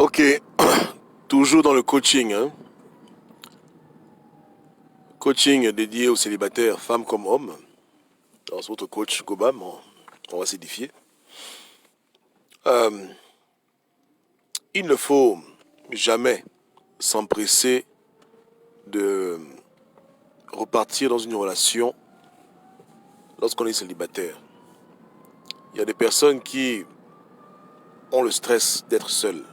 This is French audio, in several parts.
Ok, toujours dans le coaching, hein. Coaching dédié aux célibataires, femmes comme hommes. Dans votre coach Gobam, on va s'édifier. Euh, il ne faut jamais s'empresser de repartir dans une relation lorsqu'on est célibataire. Il y a des personnes qui ont le stress d'être seules,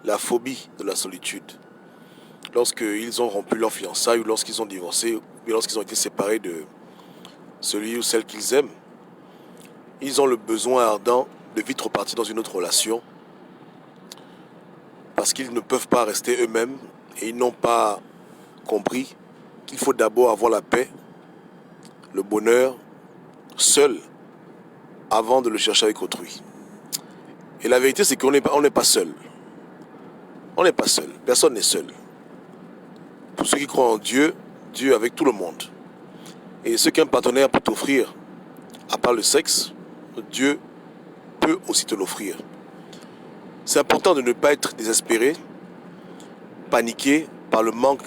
la phobie de la solitude. Lorsqu'ils ont rompu leur fiançailles ou lorsqu'ils ont divorcé ou lorsqu'ils ont été séparés de celui ou celle qu'ils aiment, ils ont le besoin ardent de vite repartir dans une autre relation parce qu'ils ne peuvent pas rester eux-mêmes et ils n'ont pas compris qu'il faut d'abord avoir la paix, le bonheur, seul, avant de le chercher avec autrui. Et la vérité, c'est qu'on n'est pas seul. On n'est pas seul. Personne n'est seul. Pour ceux qui croient en Dieu, Dieu est avec tout le monde. Et ce qu'un partenaire peut t'offrir, à part le sexe, Dieu peut aussi te l'offrir. C'est important de ne pas être désespéré, paniqué par le manque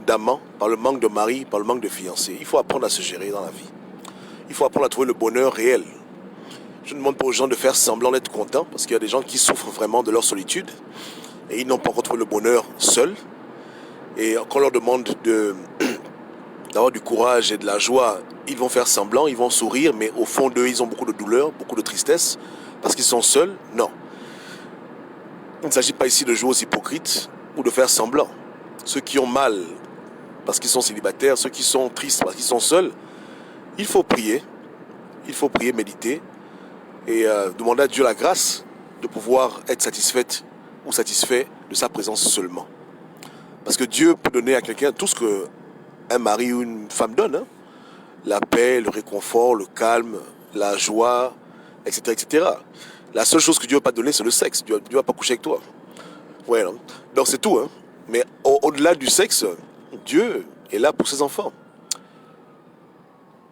d'amants, par le manque de mari, par le manque de fiancés. Il faut apprendre à se gérer dans la vie. Il faut apprendre à trouver le bonheur réel. Je ne demande pas aux gens de faire semblant d'être contents, parce qu'il y a des gens qui souffrent vraiment de leur solitude, et ils n'ont pas encore trouvé le bonheur seuls. Et quand on leur demande d'avoir du courage et de la joie, ils vont faire semblant, ils vont sourire, mais au fond d'eux, ils ont beaucoup de douleur, beaucoup de tristesse, parce qu'ils sont seuls. Non. Il ne s'agit pas ici de jouer aux hypocrites ou de faire semblant. Ceux qui ont mal parce qu'ils sont célibataires, ceux qui sont tristes parce qu'ils sont seuls, il faut prier, méditer et demander à Dieu la grâce de pouvoir être satisfaite ou satisfait de sa présence seulement. Parce que Dieu peut donner à quelqu'un tout ce qu'un mari ou une femme donne, hein. La paix, le réconfort, le calme, la joie, etc., etc. La seule chose que Dieu ne va pas donner, c'est le sexe. Dieu ne va pas coucher avec toi. Ouais, non. Donc c'est tout, hein. Mais au-delà du sexe, Dieu est là pour ses enfants.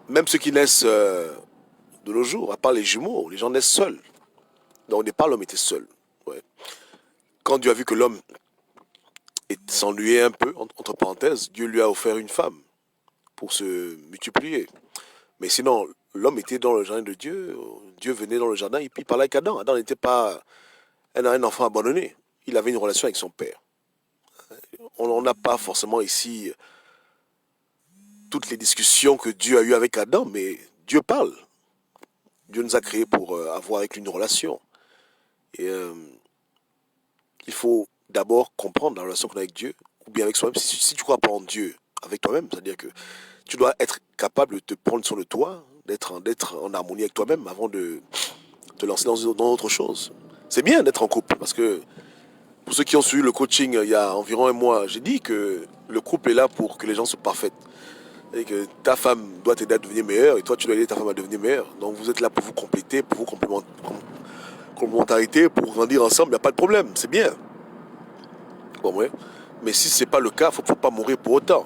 Même ceux qui naissent de nos jours, à part les jumeaux, les gens naissent seuls. Donc au départ, l'homme était seul. Ouais. Quand Dieu a vu que l'homme s'ennuyait un peu, entre parenthèses, Dieu lui a offert une femme pour se multiplier. Mais sinon, l'homme était dans le jardin de Dieu. Dieu venait dans le jardin et puis il parlait avec Adam. Adam n'était pas un enfant abandonné. Il avait une relation avec son père. On n'a pas forcément ici toutes les discussions que Dieu a eues avec Adam, mais Dieu parle. Dieu nous a créés pour avoir avec lui une relation. Et il faut d'abord comprendre la relation qu'on a avec Dieu, ou bien avec soi-même. Si tu crois pas en Dieu, avec toi-même, c'est-à-dire que tu dois être capable de te prendre soin de toi, d'être en harmonie avec toi-même avant de te lancer dans autre chose. C'est bien d'être en couple, parce que pour ceux qui ont suivi le coaching il y a environ un mois, j'ai dit que le couple est là pour que les gens soient parfaits. Et que ta femme doit t'aider à devenir meilleure et toi tu dois aider ta femme à devenir meilleure. Donc vous êtes là pour vous compléter, pour vous complémentarité, pour grandir ensemble, il n'y a pas de problème, c'est bien. Bon, ouais. Mais si ce n'est pas le cas, il ne faut pas mourir pour autant.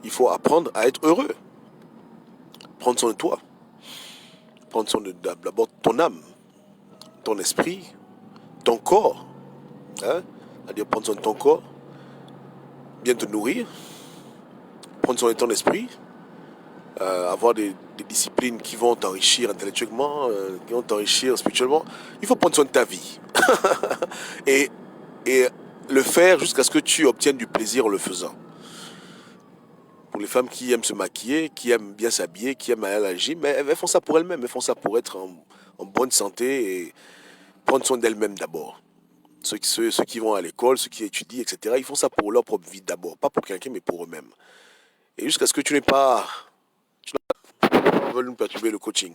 Il faut apprendre à être heureux. Prendre soin de toi. Prendre soin d'abord ton âme, ton esprit, ton corps. Hein? C'est-à-dire prendre soin de ton corps, bien te nourrir, prendre soin de ton esprit, avoir des disciplines qui vont t'enrichir intellectuellement, qui vont t'enrichir spirituellement. Il faut prendre soin de ta vie. et, et le faire jusqu'à ce que tu obtiennes du plaisir en le faisant. Pour les femmes qui aiment se maquiller, qui aiment bien s'habiller, qui aiment aller à la gym, mais elles font ça pour elles-mêmes, elles font ça pour être en bonne santé et prendre soin d'elles-mêmes d'abord. Ceux qui vont à l'école, ceux qui étudient, etc., ils font ça pour leur propre vie d'abord, pas pour quelqu'un, mais pour eux-mêmes. Et jusqu'à ce que tu n'aies pas... Ils veulent nous perturber le coaching.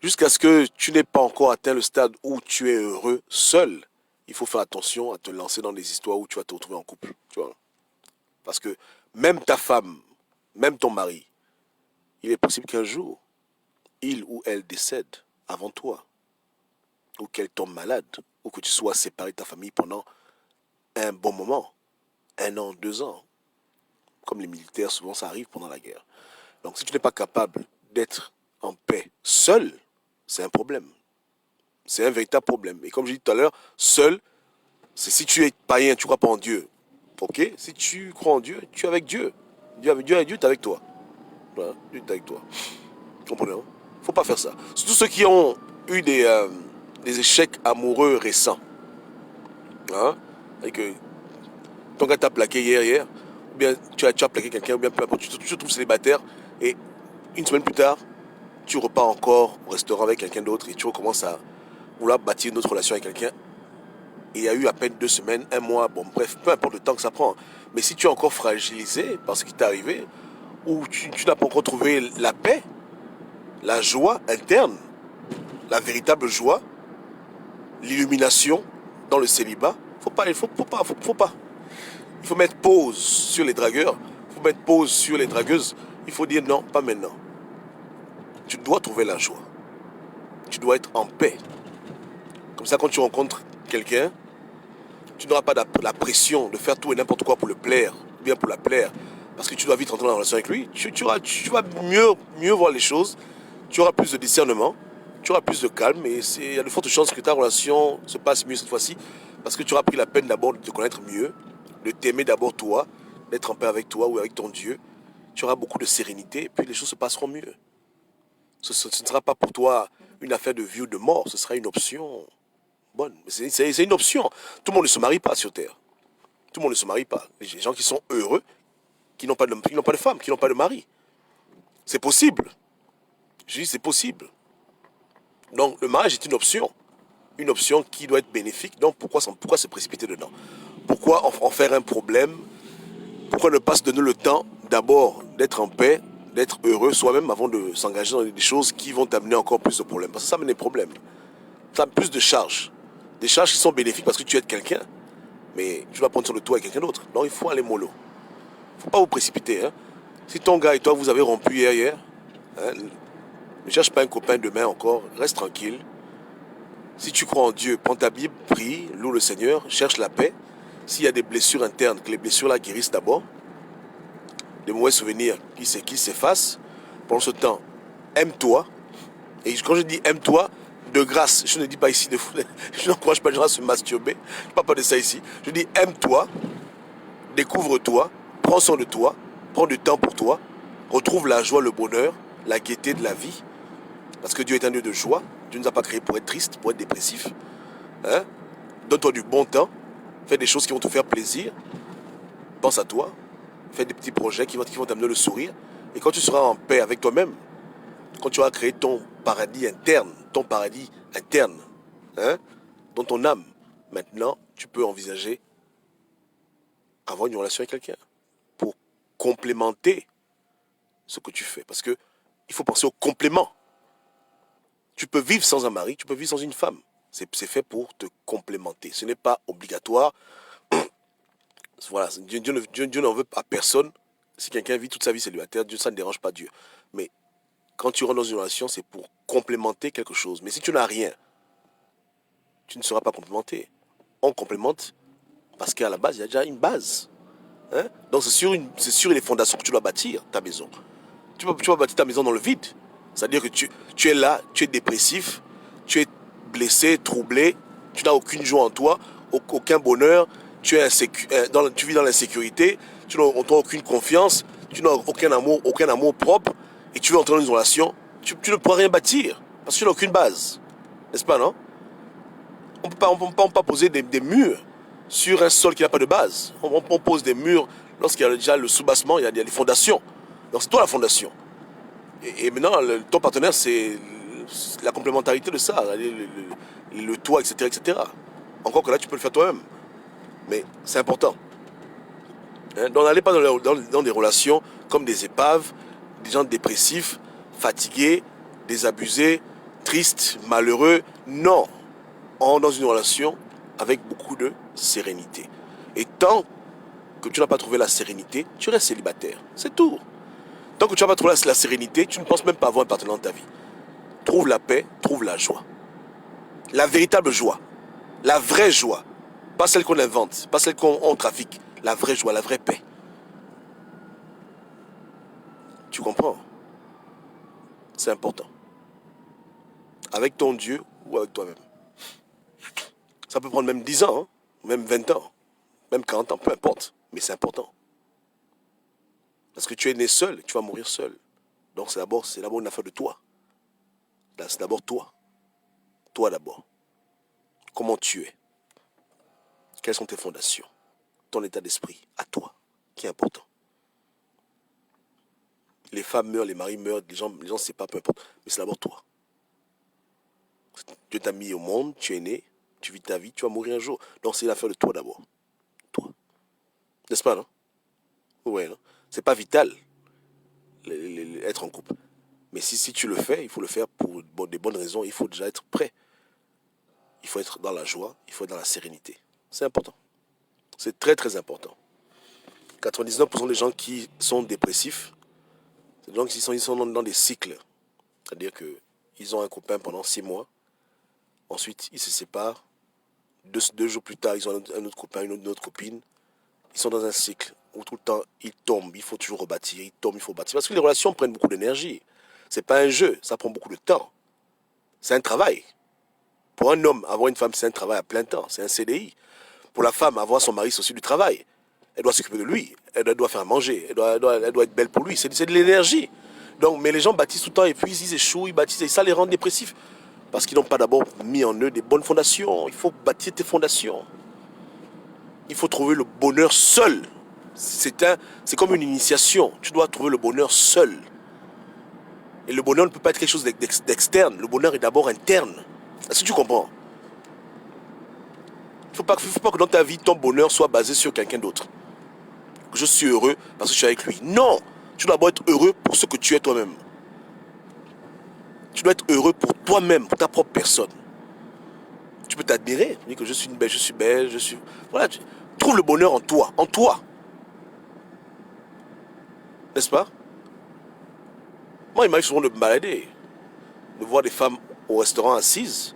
Jusqu'à ce que tu n'aies pas encore atteint le stade où tu es heureux seul, il faut faire attention à te lancer dans des histoires où tu vas te retrouver en couple. Tu vois? Parce que même ta femme, même ton mari, il est possible qu'un jour, il ou elle décède avant toi, ou qu'elle tombe malade, ou que tu sois séparé de ta famille pendant un bon moment, 1 an, 2 ans. Comme les militaires, souvent ça arrive pendant la guerre. Donc si tu n'es pas capable d'être en paix seul, c'est un problème. C'est un véritable problème. Et comme j'ai dit tout à l'heure, seul, C'est si tu es païen, tu ne crois pas en Dieu. Ok, si tu crois en Dieu, tu es avec Dieu. Dieu est avec toi. Voilà, Dieu est avec toi. Comprenez, hein? Faut pas faire ça. Surtout ceux qui ont eu des échecs amoureux récents. Hein? Et que ton gars t'a plaqué hier, ou bien tu as plaqué quelqu'un, ou bien peu importe, tu te trouves célibataire, et une semaine plus tard, tu repars encore au restaurant avec quelqu'un d'autre, et tu recommences à vouloir bâtir une autre relation avec quelqu'un. Et il y a eu à peine 2 semaines, un mois, bon bref, peu importe le temps que ça prend. Mais si tu es encore fragilisé par ce qui t'est arrivé, ou tu n'as pas encore trouvé la paix, la joie interne, la véritable joie, l'illumination dans le célibat, faut pas. Il faut mettre pause sur les dragueurs, il faut mettre pause sur les dragueuses. Il faut dire non, pas maintenant. Tu dois trouver la joie. Tu dois être en paix. Comme ça, quand tu rencontres quelqu'un, tu n'auras pas la pression de faire tout et n'importe quoi pour le plaire, ou bien pour la plaire. Parce que tu dois vite rentrer en relation avec lui. Tu vas mieux voir les choses. Tu auras plus de discernement. Tu auras plus de calme. Et il y a de fortes chances que ta relation se passe mieux cette fois-ci. Parce que tu auras pris la peine d'abord de te connaître mieux. De t'aimer d'abord toi. D'être en paix avec toi ou avec ton Dieu. Tu auras beaucoup de sérénité. Et puis les choses se passeront mieux. Ce ne sera pas pour toi une affaire de vie ou de mort. Ce sera une option bonne. C'est une option. Tout le monde ne se marie pas sur Terre. Tout le monde ne se marie pas. Les gens qui sont heureux, qui n'ont pas de femme, qui n'ont pas de mari. C'est possible. Je dis c'est possible. Donc le mariage est une option. Une option qui doit être bénéfique. Donc pourquoi se précipiter dedans? Pourquoi en faire un problème? Pourquoi ne pas se donner le temps d'abord d'être en paix, d'être heureux soi-même avant de s'engager dans des choses qui vont t'amener encore plus de problèmes? Parce que ça amène des problèmes. Ça amène plus de charges. Des charges qui sont bénéfiques parce que tu aides quelqu'un. Mais tu vas prendre sur le toit avec quelqu'un d'autre. Donc il faut aller mollo. Il ne faut pas vous précipiter. Hein. Si ton gars et toi vous avez rompu hier, hein, ne cherche pas un copain demain encore. Reste tranquille. Si tu crois en Dieu, prends ta Bible, prie, loue le Seigneur, cherche la paix. S'il y a des blessures internes, que les blessures là guérissent d'abord. Des mauvais souvenirs qui s'effacent. Pendant ce temps, aime-toi. Et quand je dis aime-toi, de grâce, je ne dis pas ici, je n'encourage pas les gens à se masturber. Je ne parle pas de ça ici. Je dis aime-toi, découvre-toi, prends soin de toi, prends du temps pour toi, retrouve la joie, le bonheur, la gaieté de la vie. Parce que Dieu est un Dieu de joie. Dieu ne nous a pas créés pour être triste, pour être dépressif. Hein? Donne-toi du bon temps. Fais des choses qui vont te faire plaisir. Pense à toi. Fais des petits projets qui vont t'amener le sourire. Et quand tu seras en paix avec toi-même, quand tu auras créé ton paradis interne, hein, dans ton âme, maintenant, tu peux envisager avoir une relation avec quelqu'un pour complémenter ce que tu fais. Parce que il faut penser au complément. Tu peux vivre sans un mari, tu peux vivre sans une femme. C'est fait pour te complémenter. Ce n'est pas obligatoire. Voilà, Dieu n'en veut à personne. Si quelqu'un vit toute sa vie célibataire, Dieu, ça ne dérange pas Dieu. Mais quand tu rentres dans une relation, c'est pour complémenter quelque chose. Mais si tu n'as rien, tu ne seras pas complémenté. On complémente parce qu'à la base, il y a déjà une base. Hein? Donc c'est sur les fondations que tu dois bâtir ta maison. Tu vas bâtir ta maison dans le vide. C'est-à-dire que tu es là, tu es dépressif, tu es blessé, troublé, tu n'as aucune joie en toi, aucun bonheur, tu vis dans l'insécurité, tu n'as aucune confiance, tu n'as aucun amour propre, et tu veux entrer dans une relation, tu ne pourras rien bâtir, parce que tu n'as aucune base. N'est-ce pas, non? On ne peut pas poser des murs sur un sol qui n'a pas de base. On pose des murs lorsqu'il y a déjà le soubassement, il y a des fondations. Donc c'est toi la fondation. Et maintenant, ton partenaire, c'est la complémentarité de ça, le toit, etc., etc. Encore que là, tu peux le faire toi-même. Mais c'est important. Hein? Donc n'allez pas dans des relations comme des épaves, des gens dépressifs, fatigués, désabusés, tristes, malheureux. Non. On est dans une relation avec beaucoup de sérénité. Et tant que tu n'as pas trouvé la sérénité, tu restes célibataire. C'est tout. Tant que tu n'as pas trouvé la sérénité, tu ne penses même pas avoir un partenaire dans ta vie. Trouve la paix, trouve la joie. La véritable joie. La vraie joie. Pas celle qu'on invente, pas celle qu'on trafique. La vraie joie, la vraie paix. Tu comprends? C'est important. Avec ton Dieu ou avec toi-même. Ça peut prendre même 10 ans. Hein? même 20 ans, même 40 ans, peu importe. Mais c'est important. Parce que tu es né seul, tu vas mourir seul. Donc c'est d'abord une affaire de toi. C'est d'abord toi. Toi d'abord. Comment tu es? Quelles sont tes fondations? Ton état d'esprit, à toi, qui est important. Les femmes meurent, les maris meurent, les gens c'est pas, peu importe. Mais c'est d'abord toi. Dieu t'a mis au monde, tu es né, tu vis ta vie, tu vas mourir un jour. Donc c'est l'affaire de toi d'abord. Toi. N'est-ce pas, non? Ouais, non? C'est pas vital, être en couple. Mais si tu le fais, il faut le faire pour des bonnes raisons. Il faut déjà être prêt. Il faut être dans la joie, il faut être dans la sérénité. C'est important. C'est très très important. 99% des gens qui sont dépressifs, c'est des gens qui sont dans des cycles. C'est-à-dire qu'ils ont un copain pendant 6 mois. Ensuite, ils se séparent. Deux jours plus tard, ils ont un autre copain, une autre copine. Ils sont dans un cycle où tout le temps, ils tombent. Il faut toujours rebâtir. Ils tombent, il faut bâtir. Parce que les relations prennent beaucoup d'énergie. C'est pas un jeu. Ça prend beaucoup de temps. C'est un travail. Pour un homme, avoir une femme, c'est un travail à plein temps. C'est un CDI. Pour la femme, avoir son mari, c'est aussi du travail. Elle doit s'occuper de lui. Elle doit faire à manger. Elle doit être belle pour lui. C'est de l'énergie. Donc, mais les gens bâtissent tout le temps et puis ils échouent, ils bâtissent et ça les rend dépressifs. Parce qu'ils n'ont pas d'abord mis en eux des bonnes fondations. Il faut bâtir tes fondations. Il faut trouver le bonheur seul. C'est comme une initiation. Tu dois trouver le bonheur seul. Et le bonheur ne peut pas être quelque chose d'externe. Le bonheur est d'abord interne. Est-ce que tu comprends? Il ne faut pas que dans ta vie, ton bonheur soit basé sur quelqu'un d'autre. Je suis heureux parce que je suis avec lui. Non! Tu dois d'abord être heureux pour ce que tu es toi-même. Tu dois être heureux pour toi-même, pour ta propre personne. Tu peux t'admirer, dire que je suis belle, je suis... Voilà, trouve le bonheur en toi, N'est-ce pas? Moi, il m'arrive souvent de me balader, de voir des femmes au restaurant assises.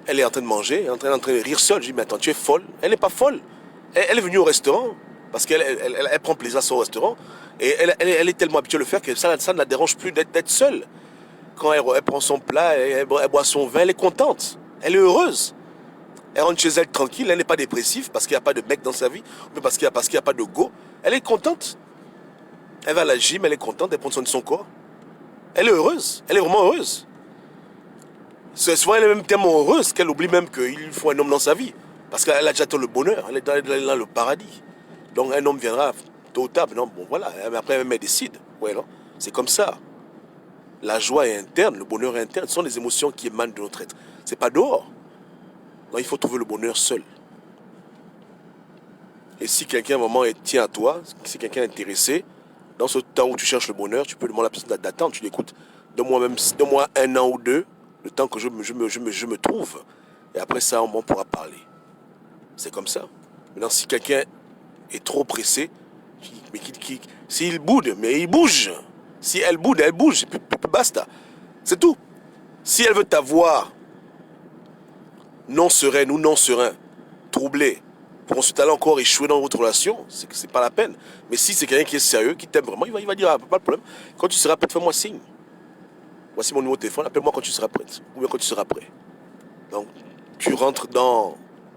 Elle est en train de manger, en train de rire seule. Je dis, mais attends, tu es folle? Elle n'est pas folle. Elle est venue au restaurant parce qu'elle prend plaisir à son restaurant. Et elle est tellement habituée à le faire que ça ne la dérange plus d'être seule. Quand elle prend son plat, elle boit son vin, elle est contente. Elle est heureuse. Elle rentre chez elle tranquille, elle n'est pas dépressive parce qu'il n'y a pas de mec dans sa vie, ou parce qu'il n'y a pas de go. Elle est contente. Elle va à la gym, elle est contente, elle prend soin de son corps. Elle est heureuse, elle est vraiment heureuse. Souvent, elle est même tellement heureuse qu'elle oublie même qu'il faut un homme dans sa vie. Parce qu'elle a déjà atteint le bonheur, elle est dans le paradis. Donc un homme viendra tôt ou tard, non, bon voilà, après elle décide. Ouais, non, c'est comme ça. La joie est interne, le bonheur est interne. Ce sont des émotions qui émanent de notre être. C'est pas dehors. Donc il faut trouver le bonheur seul. Et si quelqu'un à un moment tient à toi, si quelqu'un est intéressé, dans ce temps où tu cherches le bonheur, tu peux demander à la personne d'attendre. Tu l'écoutes. Donne-moi 1 an ou 2, le temps que je me trouve. Et après ça, on pourra parler. C'est comme ça. Maintenant, si quelqu'un est trop pressé, s'il boude, mais il bouge. Si elle boude, elle bouge. Puis basta. C'est tout. Si elle veut t'avoir non sereine ou non serein, troublé, pour ensuite aller encore échouer dans votre relation, c'est pas la peine. Mais si c'est quelqu'un qui est sérieux, qui t'aime vraiment, il va dire, ah, pas de problème. Quand tu seras prête, fais-moi signe. Voici mon numéro de téléphone, appelle-moi quand tu seras prête. Ou bien quand tu seras prêt. Donc, tu rentres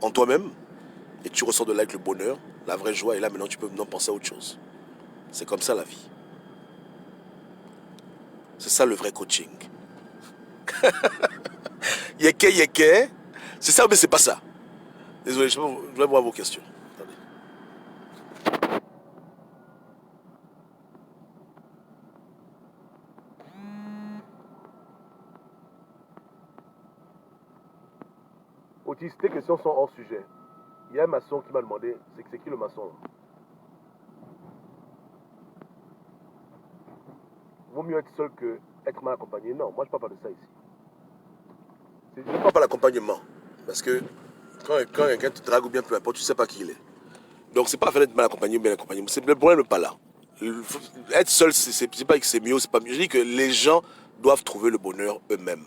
en toi-même et tu ressors de là avec le bonheur, la vraie joie. Et là, maintenant, tu peux maintenant penser à autre chose. C'est comme ça la vie. C'est ça le vrai coaching. Yeke. C'est ça ou bien c'est pas ça? Désolé, je vais voir vos questions. Attendez. Otis, tes questions sont hors sujet. Il y a un maçon qui m'a demandé, c'est qui le maçon? Vaut mieux être seul que être mal accompagné. Non, moi je ne parle pas de ça ici. Je ne parle pas d'accompagnement. Parce que quand quelqu'un te drague ou bien peu importe, tu ne sais pas qui il est. Donc c'est pas l'affaire d'être mal accompagné ou bien accompagné. Le problème n'est pas là. Être seul, c'est pas que c'est mieux, c'est pas mieux. Je dis que les gens doivent trouver le bonheur eux-mêmes.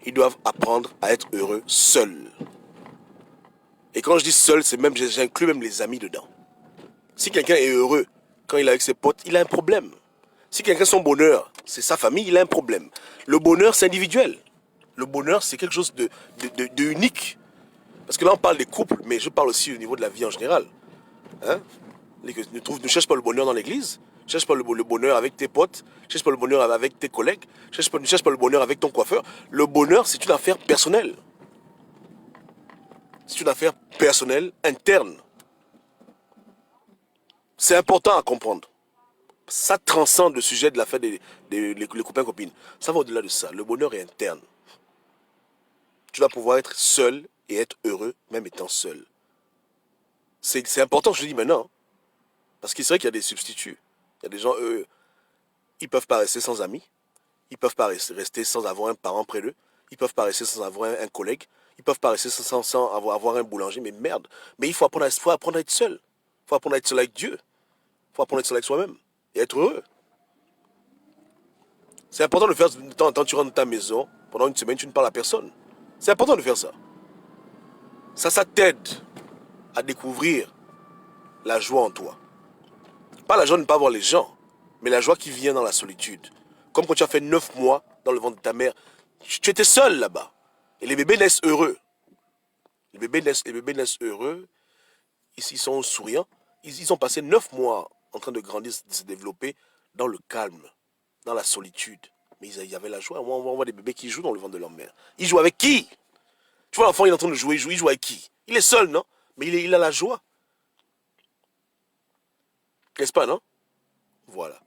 Ils doivent apprendre à être heureux seuls. Et quand je dis seul, j'inclus même les amis dedans. Si quelqu'un est heureux quand il est avec ses potes, il a un problème. Si quelqu'un a son bonheur, c'est sa famille, il a un problème. Le bonheur, c'est individuel. Le bonheur, c'est quelque chose de unique. Parce que là, on parle des couples, mais je parle aussi au niveau de la vie en général. Hein? Ne cherche pas le bonheur dans l'église. Ne cherche pas le bonheur avec tes potes. Ne cherche pas le bonheur avec tes collègues. Ne cherche pas le bonheur avec ton coiffeur. Le bonheur, c'est une affaire personnelle. C'est une affaire personnelle, interne. C'est important à comprendre. Ça transcende le sujet de l'affaire des copains-copines. Ça va au-delà de ça. Le bonheur est interne. Tu dois pouvoir être seul et être heureux, même étant seul. C'est important, je le dis maintenant. Parce qu'il c'est vrai qu'il y a des substituts. Il y a des gens, eux, ils ne peuvent pas rester sans amis. Ils ne peuvent pas rester sans avoir un parent près d'eux. Ils ne peuvent pas rester sans avoir un collègue. Ils ne peuvent pas rester sans avoir un boulanger. Mais merde. Mais il faut apprendre à être seul. Il faut apprendre à être seul avec Dieu. Il faut apprendre à être seul avec soi-même. Et être heureux. C'est important de faire de temps en temps, tu rentres dans ta maison, pendant une semaine, tu ne parles à personne. C'est important de faire ça. Ça t'aide à découvrir la joie en toi. Pas la joie de ne pas voir les gens, mais la joie qui vient dans la solitude. Comme quand tu as fait 9 mois dans le ventre de ta mère, tu étais seul là-bas. Et les bébés naissent heureux. Les bébés naissent heureux, ils sont souriants. Ils ont passé 9 mois en train de grandir, de se développer dans le calme, dans la solitude. Mais il y avait la joie. On voit des bébés qui jouent dans le ventre de leur mère. Ils jouent avec qui? Tu vois l'enfant, il est en train de jouer, il joue avec qui? Il est seul, non? Mais il a la joie. N'est-ce pas, non? Voilà.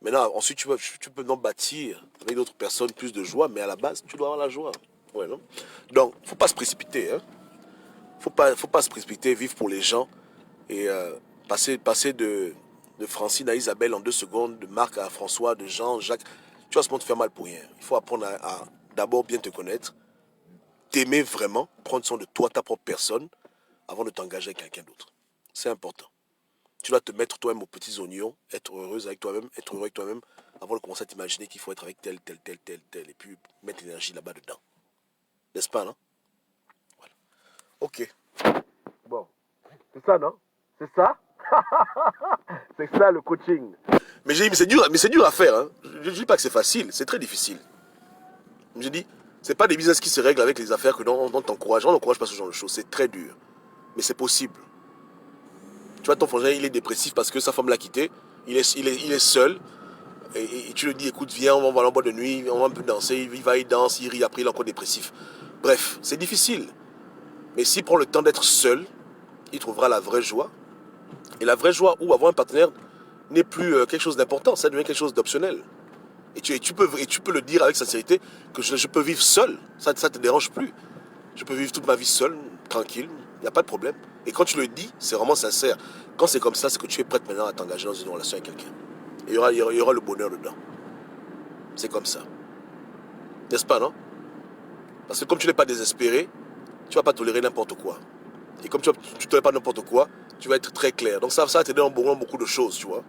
Maintenant, ensuite, tu peux donc bâtir avec d'autres personnes plus de joie, mais à la base, tu dois avoir la joie. Ouais, non? Donc, il ne faut pas se précipiter. Hein? Faut pas se précipiter, vivre pour les gens et passer de Francine à Isabelle en 2 secondes, de Marc à François, de Jean, Jacques. Tu vas se te faire mal pour rien. Il faut apprendre à d'abord bien te connaître, t'aimer vraiment, prendre soin de toi, ta propre personne, avant de t'engager avec quelqu'un d'autre. C'est important. Tu dois te mettre toi-même aux petits oignons, être heureuse avec toi-même, être heureux avec toi-même, avant de commencer à t'imaginer qu'il faut être avec tel, et puis mettre l'énergie là-bas dedans. N'est-ce pas, non? Voilà. Ok. Bon. C'est ça, non? C'est ça? C'est ça le coaching. Mais j'ai dit, mais c'est dur à faire. Hein. Je ne dis pas que c'est facile, c'est très difficile. Je dis, c'est pas des business qui se règlent avec les affaires que on t'encourage. On n'encourage pas ce genre de choses. C'est très dur. Mais c'est possible. Tu vois, ton frangin, il est dépressif parce que sa femme l'a quitté. Il est seul. Et tu lui dis, écoute, viens, on va aller en boîte de nuit, on va un peu danser. Il danse, il rit, après il est encore dépressif. Bref, c'est difficile. Mais s'il prend le temps d'être seul, il trouvera la vraie joie. Et la vraie joie où avoir un partenaire n'est plus quelque chose d'important, ça devient quelque chose d'optionnel. Et tu peux le dire avec sincérité que je peux vivre seul, ça ne te dérange plus. Je peux vivre toute ma vie seul, tranquille, il n'y a pas de problème. Et quand tu le dis, c'est vraiment sincère. Quand c'est comme ça, c'est que tu es prête maintenant à t'engager dans une relation avec quelqu'un. Et il y aura le bonheur dedans. C'est comme ça. N'est-ce pas, non? Parce que comme tu n'es pas désespéré, tu ne vas pas tolérer n'importe quoi. Et comme tu ne tolères pas n'importe quoi, tu vas être très clair. Donc ça va t'aider dans beaucoup de choses, tu vois.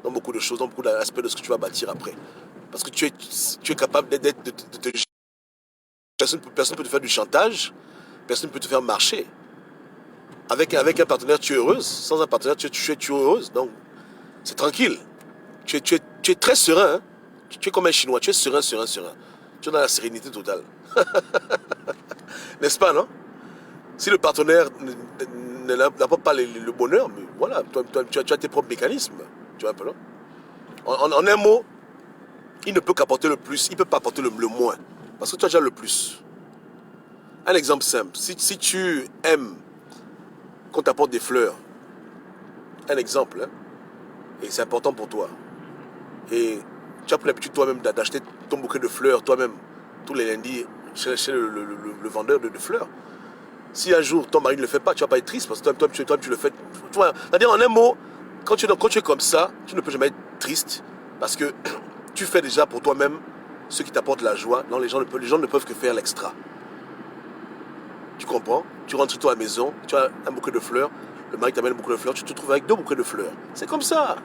Dans beaucoup de choses, dans beaucoup d'aspects de ce que tu vas bâtir après. Parce que tu es capable de te... Personne ne peut te faire du chantage, personne ne peut te faire marcher. Avec un partenaire, tu es heureuse. Sans un partenaire, tu es heureuse. Donc, c'est tranquille. Tu es très serein. Hein? Tu es comme un Chinois. Tu es serein. Tu es dans la sérénité totale. N'est-ce pas, non? Si le partenaire n'apporte pas le bonheur, mais voilà, tu as tes propres mécanismes. Tu vois un peu, non? En un mot, il ne peut qu'apporter le plus. Il ne peut pas apporter le moins. Parce que tu as déjà le plus. Un exemple simple. Si tu aimes qu'on t'apporte des fleurs, un exemple, hein, et c'est important pour toi, et tu as pris l'habitude toi-même d'acheter ton bouquet de fleurs toi-même, tous les lundis, chez le vendeur de fleurs, si un jour ton mari ne le fait pas, tu ne vas pas être triste, parce que toi tu le fais. C'est-à-dire en un mot, quand tu es comme ça, tu ne peux jamais être triste, parce que tu fais déjà pour toi-même ce qui t'apporte la joie. Non, les gens ne peuvent que faire l'extra. Tu comprends? Tu rentres chez toi à la maison, tu as un bouquet de fleurs, le mari t'amène un bouquet de fleurs, tu te trouves avec 2 bouquets de fleurs. C'est comme ça.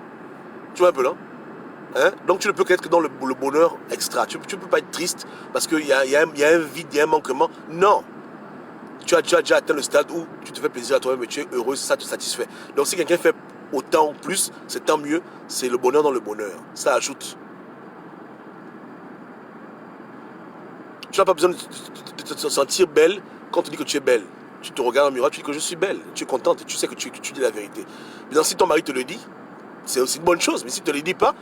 Tu vois un peu là? Hein? Donc tu ne peux qu'être que dans le bonheur extra. Tu ne peux pas être triste parce qu'il y a un vide, il y a un manquement. Non. Tu as déjà atteint le stade où tu te fais plaisir à toi-même et tu es heureux, ça te satisfait. Donc si quelqu'un fait autant ou plus, c'est tant mieux. C'est le bonheur dans le bonheur. Ça ajoute. Tu n'as pas besoin de te sentir belle quand on dit que tu es belle. Tu te regardes dans le miroir, tu dis que je suis belle. Tu es contente et tu sais que tu dis la vérité. Maintenant, si ton mari te le dit, c'est aussi une bonne chose. Mais si tu ne te le dis pas,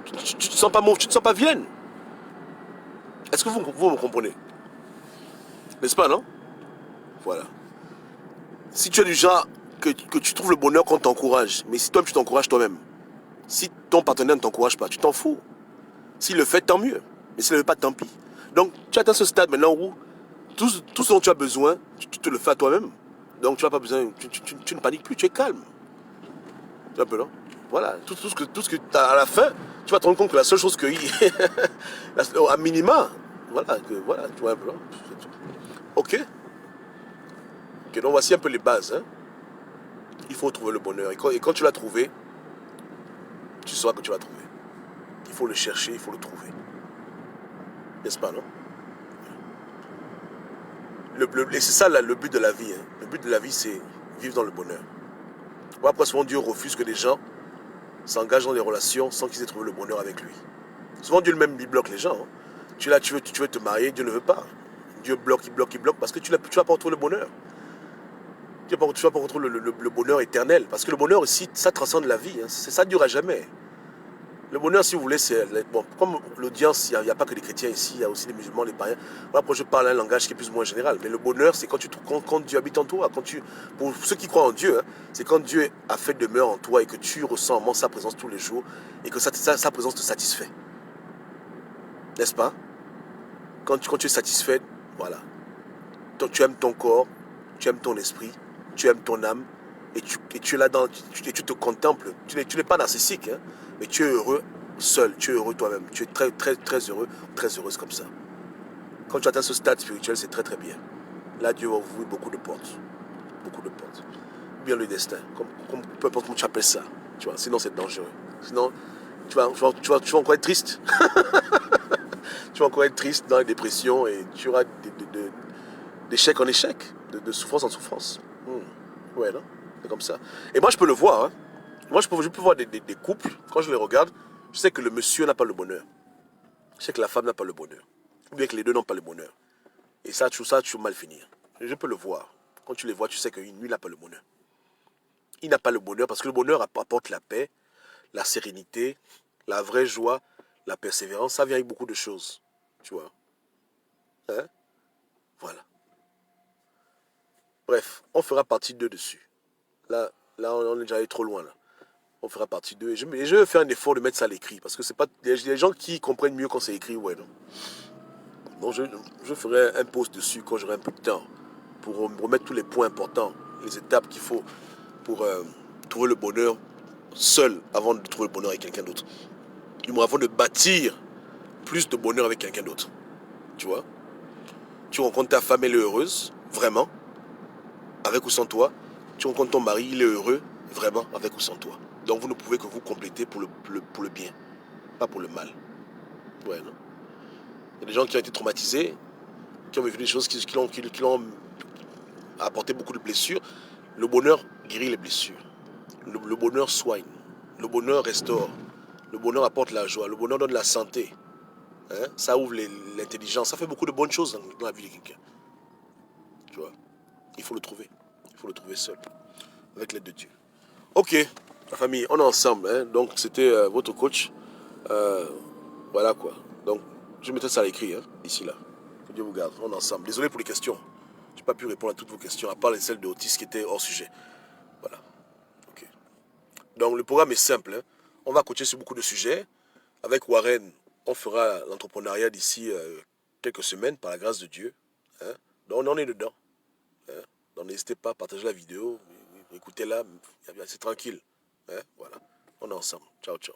tu te sens pas mauve, tu te sens pas vilaine. Est-ce que vous me comprenez? N'est-ce pas, non? Voilà. Si tu es du genre que tu trouves le bonheur qu'on t'encourage, mais si toi-même tu t'encourages toi-même, si ton partenaire ne t'encourage pas, tu t'en fous. S'il le fait, tant mieux. Mais s'il ne le fait pas, tant pis. Donc, tu atteins ce stade maintenant où tout ce dont tu as besoin, tu te le fais à toi-même. Donc, tu n'as pas besoin, tu ne paniques plus, tu es calme. Tu vois un peu, non? Voilà. Tout ce que tu as à la fin, tu vas te rendre compte que la seule chose que, à minima, voilà, tu vois un peu, non? Ok? Ok, donc voici un peu les bases. Hein. Il faut trouver le bonheur. Et quand tu l'as trouvé, tu sauras que tu l'as trouvé. Il faut le chercher, il faut le trouver. N'est-ce pas, non? Et c'est ça le but de la vie. Hein. Le but de la vie, c'est vivre dans le bonheur. Moi, après, souvent, Dieu refuse que des gens s'engagent dans des relations sans qu'ils aient trouvé le bonheur avec lui. Souvent, Dieu lui-même bloque les gens. Hein. Tu veux te marier, Dieu ne veut pas. Dieu bloque, il bloque, il bloque, parce que tu vas pas retrouver le bonheur. Tu vas pas retrouver le bonheur éternel. Parce que le bonheur aussi, ça transcende la vie. Hein. Ça ne durera jamais. Le bonheur, si vous voulez, c'est... Bon, comme l'audience, il n'y a pas que les chrétiens ici, il y a aussi les musulmans, les païens. Voilà pourquoi je parle un langage qui est plus ou moins général. Mais le bonheur, c'est quand Dieu habite en toi. Pour ceux qui croient en Dieu, hein, c'est quand Dieu a fait demeure en toi et que tu ressens vraiment sa présence tous les jours et que sa présence te satisfait. N'est-ce pas? Quand tu es satisfait, voilà. Tu aimes ton corps, tu aimes ton esprit, tu aimes ton âme et tu es là-dedans, tu te contemples. Tu n'es pas narcissique, hein, mais tu es heureux seul, tu es heureux toi-même. Tu es très, très, très heureux, très heureuse comme ça. Quand tu atteins ce stade spirituel, c'est très, très bien. Là, Dieu va ouvrir beaucoup de portes. Beaucoup de portes. Bien le destin, peu importe comment tu appelles ça. Tu vois, sinon, c'est dangereux. Sinon, tu vas encore être triste. Tu vas encore être triste dans la dépression et tu auras d'échec en échec, de souffrance en souffrance. Ouais, non? C'est comme ça. Et moi, je peux le voir. Hein. Moi, je peux voir des couples, quand je les regarde, je sais que le monsieur n'a pas le bonheur. Je sais que la femme n'a pas le bonheur. Ou bien que les deux n'ont pas le bonheur. Et ça, tu vas mal finir. Je peux le voir. Quand tu les vois, tu sais que lui n'a pas le bonheur. Il n'a pas le bonheur parce que le bonheur apporte la paix, la sérénité, la vraie joie, la persévérance. Ça vient avec beaucoup de choses. Tu vois. Hein? Voilà. Bref, on fera partie 2 dessus. Là, on est déjà allé trop loin. Là. On fera partie 2. Et je vais faire un effort de mettre ça à l'écrit. Parce que c'est pas. Il y a des gens qui comprennent mieux quand c'est écrit, ouais, non. Donc je ferai un post dessus quand j'aurai un peu de temps. Pour remettre tous les points importants, les étapes qu'il faut pour trouver le bonheur seul avant de trouver le bonheur avec quelqu'un d'autre. Du moins avant de bâtir plus de bonheur avec quelqu'un d'autre. Tu vois? Tu rencontres ta femme, elle est heureuse, vraiment, avec ou sans toi. Tu rencontres ton mari, il est heureux, vraiment, avec ou sans toi. Donc vous ne pouvez que vous compléter pour le bien, pas pour le mal. Ouais, non? Il y a des gens qui ont été traumatisés, qui ont vécu des choses qui l'ont apporté beaucoup de blessures. Le bonheur guérit les blessures. Le bonheur soigne. Le bonheur restaure. Le bonheur apporte la joie. Le bonheur donne la santé. Hein? Ça ouvre l'intelligence. Ça fait beaucoup de bonnes choses dans la vie de quelqu'un. Tu vois? Il faut le trouver. Il faut le trouver seul. Avec l'aide de Dieu. Ok, la famille, on est ensemble. Hein? Donc, c'était votre coach. Euh, voilà quoi. Donc, je mettrai ça à l'écrit, hein, ici, là. Que Dieu vous garde. On est ensemble. Désolé pour les questions. Je n'ai pas pu répondre à toutes vos questions, à part celles de Otis qui étaient hors sujet. Voilà. Ok. Donc, le programme est simple. Hein. On va coacher sur beaucoup de sujets. Avec Warren, on fera l'entrepreneuriat d'ici quelques semaines, par la grâce de Dieu. Hein. Donc, on en est dedans. Hein. Donc, n'hésitez pas à partager la vidéo. Écoutez-la. C'est tranquille. Hein. Voilà. On est ensemble. Ciao, ciao.